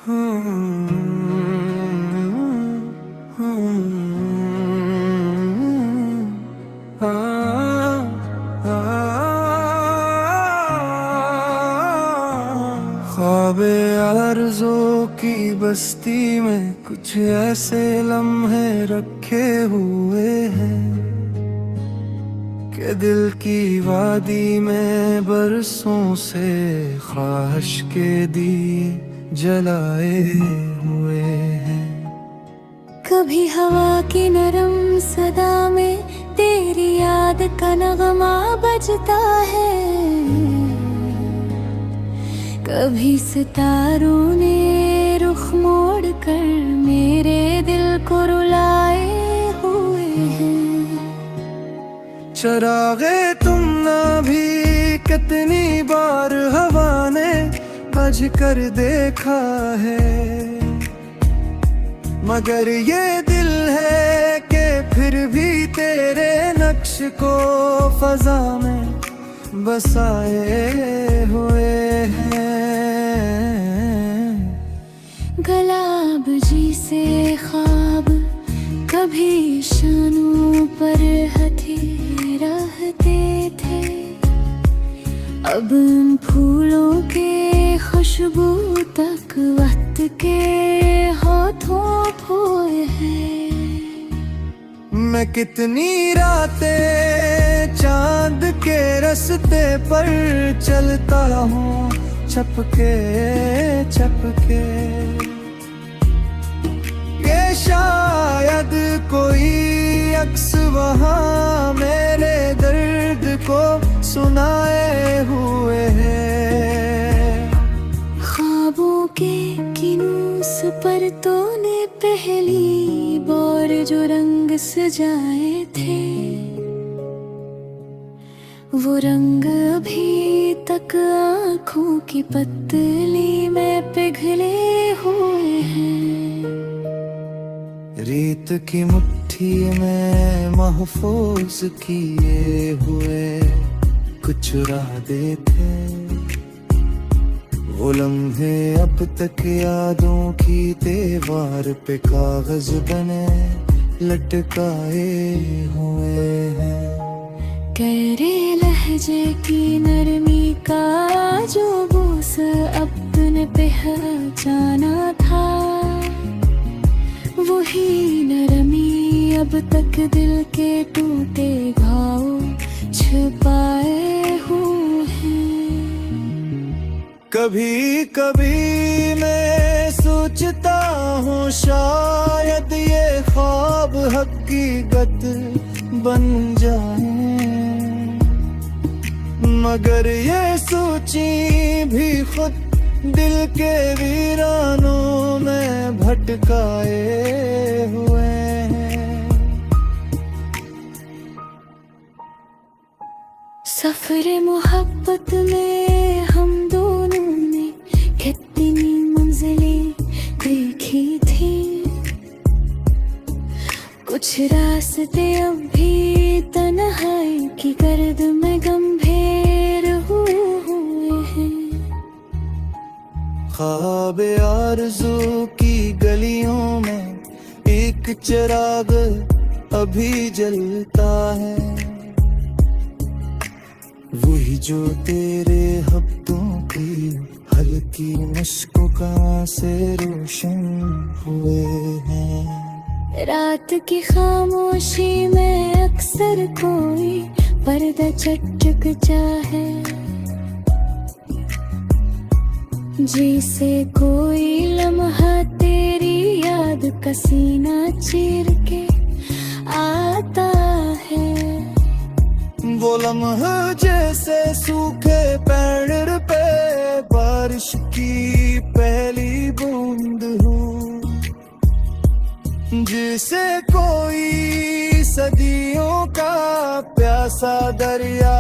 ख्वाबे आरज़ू की बस्ती में कुछ ऐसे लम्हे रखे हुए हैं कि दिल की वादी में बरसों से ख्वाहिश के दिए जलाए हुए हैं। कभी हवा की नरम सदा में तेरी याद का नगमा बजता है, कभी सितारों ने रुख मोड़ कर मेरे दिल को रुलाए हुए हैं। चरागे तुम ना भी कितनी बार हवा ने बज कर देखा है, मगर ये दिल है कि फिर भी तेरे नक्श को फजा में बसाए हुए हैं। गुलाब जी से ख्वाब कभी शानों पर हथे रहते थे, अब उन फूलों के खुशबू तक वक्त के हाथों खोए हैं। मैं कितनी रातें चांद के रास्ते पर चलता हूँ छपके छपके, ये शायद कोई अक्स वहाँ मेरे दर्द को सुनाए हुए हैं। ख्वाबों के किनूस पर तूने पहली बार जो रंग सजाए थे, वो रंग अभी तक आँखों की पतली में पिघले हुए हैं। रेत की मुट्ठी में महफूज किए हुए कुछ इरादे थे, वो लम्हे अब तक यादों की दीवार पे कागज बने लटकाए हुए हैं। तेरे लहजे की नरमी का जो बोस अपने पहचाना था, वही नरमी अब तक दिल के टूटे घाव छुपाए हुए हैं। कभी कभी मैं सोचता हूँ शायद ये ख्वाब हकीकत बन जाए, मगर ये सोची भी खुद दिल के वीरानों में भटकाए हुए हैं। सफर मोहब्बत में हम दोनों ने कितनी मंजिलें देखी थी, कुछ रास्ते अब भी तन्हाई की गर्द में गंभीर हुए हैं। ख्वाबे आरज़ू की गलियों में एक चिराग अभी जलता है, वही जो तेरे हफ्तों की हल्की मुस्कों का से रोशन हुए हैं। रात की खामोशी में अक्सर कोई पर्दा चटक चाहे, जैसे कोई लम्हा तेरी याद का सीना चीर के आता है। वो लम्हा जैसे सूखे पेड़ पे बारिश की पहली बूंद हो, जिसे कोई सदियों का प्यासा दरिया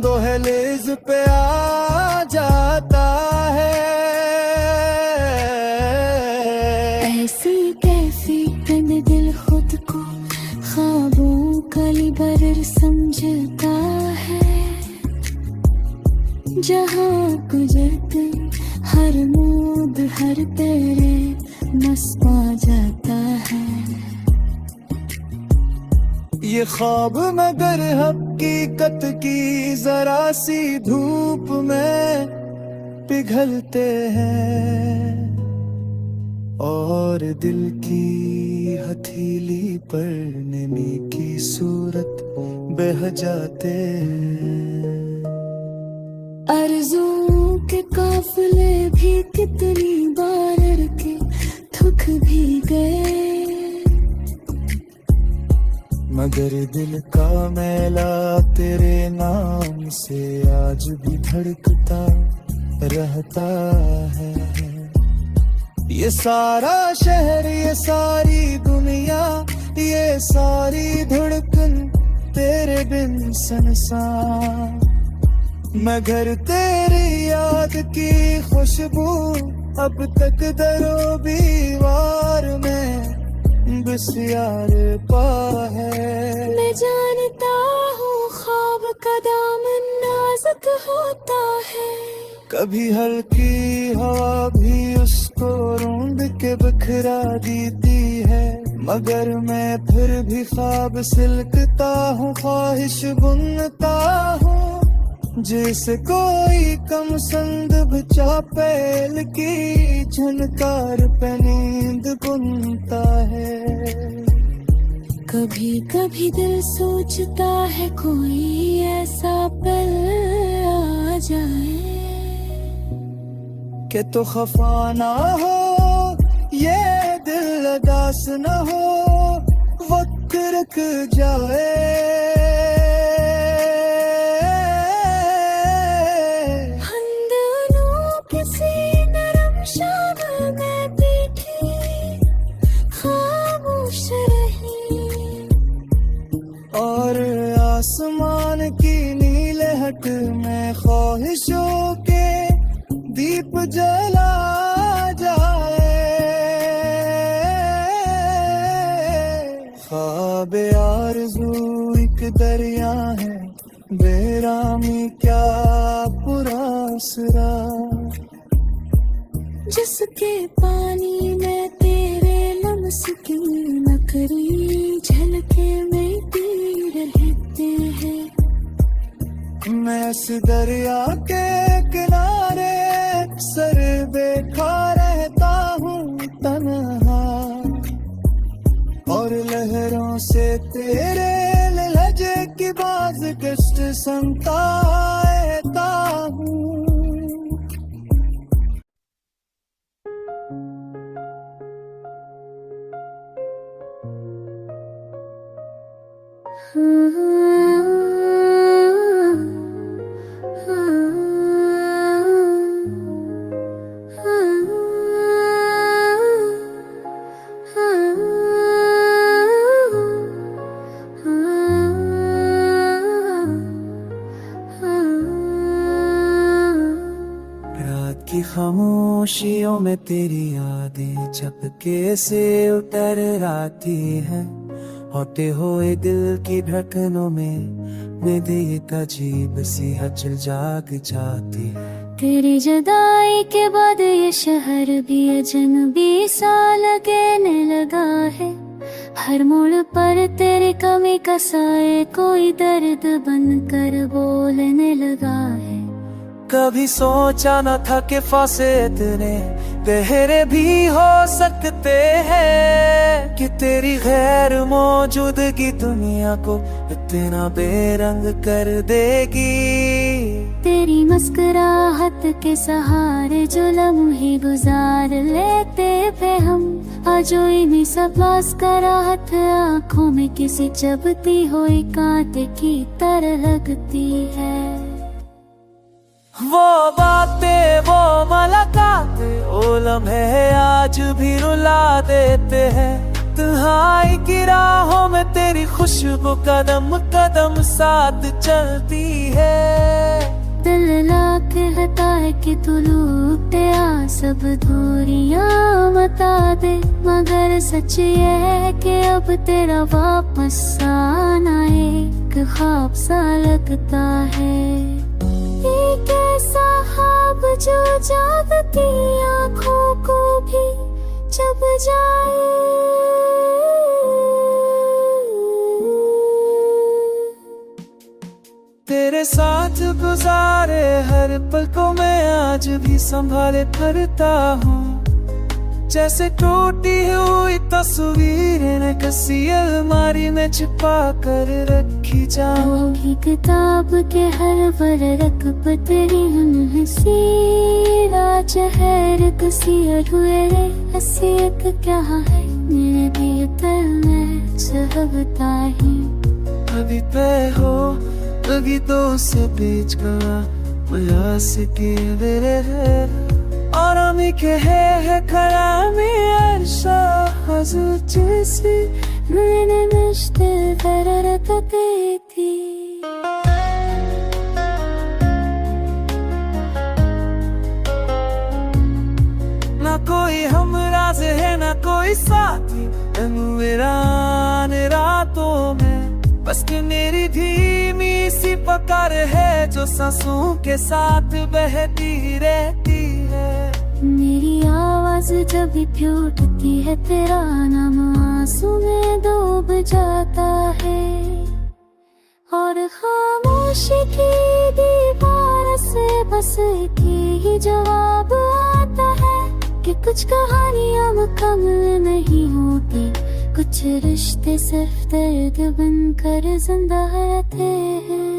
दोहलीज पे आ जाता है। ऐसी कैफियत में दिल खुद को ख्वाबों का लिबर समझता है, जहाँ गुजरते हर मूड शहर तेरे नस पा जाता है। ये ख्वाब मगर हकीकत की जरा सी धूप में पिघलते हैं, और दिल की हथेली पर नमी की सूरत बह जाते हैं। आरज़ुओं के काफिले भी कितनी बार अड़के थक भी गए, मगर दिल का मैला तेरे नाम से आज भी धड़कता रहता है। ये सारा शहर, ये सारी दुनिया, ये सारी धड़कन तेरे बिन सुनसान, मगर तेरी याद की खुशबू अब तक दरो दीवार में बसियार पा है। मैं जानता हूँ ख्वाब का दामन नाजुक होता है, कभी हल्की हवा भी उसको रूंद के बिखरा देती है, मगर मैं फिर भी ख्वाब सिलकता हूँ, ख्वाहिश बुनता हूँ, जैसे कोई कम संद चापेल की झनकार पे नींद बुनता है। कभी कभी दिल सोचता है कोई ऐसा पल आ जाए कि तो खफा ना हो, ये दिल अदास न हो, वक्त रुक जाए। और आसमान की नीलहट में ख्वाहिशों के दीप जला जाए। ख्वाब आरज़ू एक दरिया है, बेरामी क्या बुरा असरा, जिसके पानी में तेरे लम्स की नकरी झलके मिलती रहते हैं। मैं इस दरिया के किनारे सर देखा रहता हूँ तन्हा, और लहरों से तेरे लहजे की बाज कष्ट सुनता रहता हूँ। रात की खामोशियों में तेरी यादें चपके से उतर आती है, होते हुए दिल की धड़कनों में मेरी एक अजीब सी हलचल जाग जाती है। तेरी जुदाई के बाद ये शहर भी अजनबी सा लगने लगा है, हर मोड़ पर तेरी कमी का साए कोई दर्द बनकर बोलने लगा है। कभी सोचा न था कि फासले इतने गहरे भी हो सकते हैं, कि तेरी गैर मौजूदगी दुनिया को इतना बेरंग कर देगी। तेरी मुस्कुराहट के सहारे जो लम्हे गुजार लेते थे हम, आज इन्हीं सब मुस्कुराहट आँखों में किसी चबती हुई कांटे की तरह लगती है। वो बातें, वो मुलाकातें, वो लम्हे आज भी रुला देते हैं। तन्हाई की राहों में तेरी खुशबू कदम कदम साथ चलती है। दिल लाख कहता है कि तू लूटे आ सब दूरियां मता दे, मगर सच ये है कि अब तेरा वापस आना एक ख्वाब सा लगता है। एक ऐसा ख्वाब जो जागती आँखों को डूब जाए। तेरे साथ गुजारे हर पल को मैं आज भी संभाले करता हूँ, जैसे टूटी हुई तस्वीरें न किसी अलमारी में छिपा कर रखी जाऊं। होगी किताब के हर वर्क पर तेरी हंसी, राजहर किसी अधूरे हसीयत क्या है मेरे भीतर में सहबता ही। अभी तय हो लगी तो से बीच गया प्रयास के मेरे है, और हमें के है खड़ा में अर्शा हजूर जैसी मैंने मुश्किल करती थी। ना कोई हमराज है ना कोई साथी वीरान रातों में, बस कि मेरी धीमी सी पकड़ है जो सांसों के साथ बहती रहती है। मेरी आवाज जब भी उठती है तेरा नाम आंसू में डूब जाता है, और खामोशी की दीवार से बस एक ही जवाब आता है कि कुछ कहानियां मुकम्मल नहीं होती, कुछ रिश्ते सिर्फ दर्द बनकर जिंदा रहते हैं।